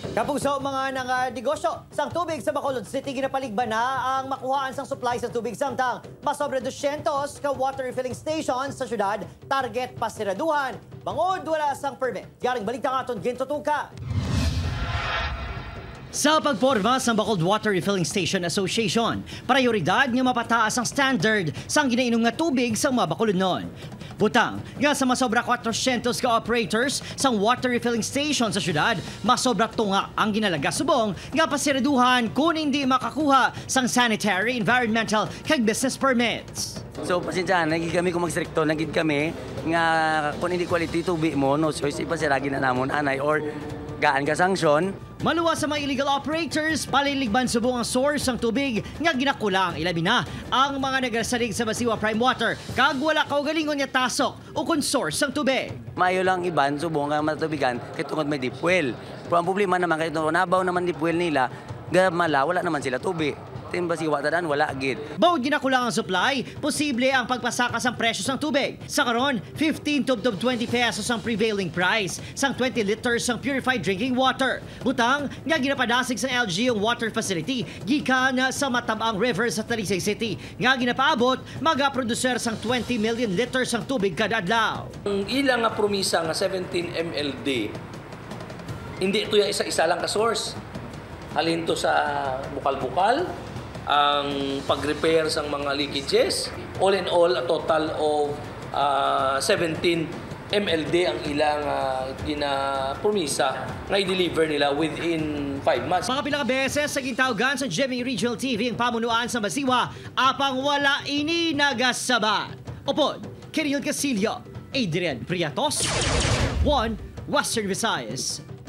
Kapuso mga negosyo sang tubig sa Bacolod City ginapaligban na ang makuhaan sang supply sa tubig samtang masobra 200 ka water refilling stations sa syudad target pasiraduhan. Bangod wala sang permit. Yaring balita aton gintutuka. Sa pagporma sa Bacolod Water Refilling Station Association, prioridad nga mapataas ang standard sang ginainom nga tubig sa mga Bacolodnon. Butang, nga sa masobra 400 ka operators sang water refilling station sa syudad, masobra tunga ang ginalaga subong nga pasiraduhan kung hindi makakuha sang sanitary, environmental, kag business permits. So, pasensyahan, nagig kami kung magstrikto, nagig kami nga kung hindi quality tubig mo, no choice, ipasiragin na namon anay or gaan ka sanksyon. Maluwa sa mga illegal operators, paliligban subong ang source ng tubig nga ginakulang ilabi na ang mga nagasalig sa Basiwa Prime Water kag wala kaugalingon nga tasok o kung source ng tubig. Mayo lang iban subong nga matubigan kay tungod may deep well. Pero ang problema naman kay tungod nabaw naman deep well nila, gamala wala naman sila tubig. Tin Basiwa tadan wala gid. Bawod ginakulang ang supply, posible ang pagpasakas ng presyo ng tubig. Sa karon, 15 to 20 pesos ang prevailing price sang 20 liters ng purified drinking water. Butang nga ginapadasig sa LG yung water facility gikan sa Matabang River sa Talisay City. Nga ginapaabot magaproducer sang 20 million liters ng tubig kada adlaw. Ang ilang nga promisa nga 17 MLD, hindi ito yung isa-isa lang ka source. Halin to sa bukal-bukal, ang pag-repair sa mga leakages. All in all, a total of 17 MLD ang ilang ginapromisa na i-deliver nila within 5 months. Mga pilang beses sa gintawgan sa GMA Regional TV ang pamunuan sa Basiwa, apang wala ini nagasabat. Upod, Kiril Casillo, Adrian Priatos, 1 Western Visayas.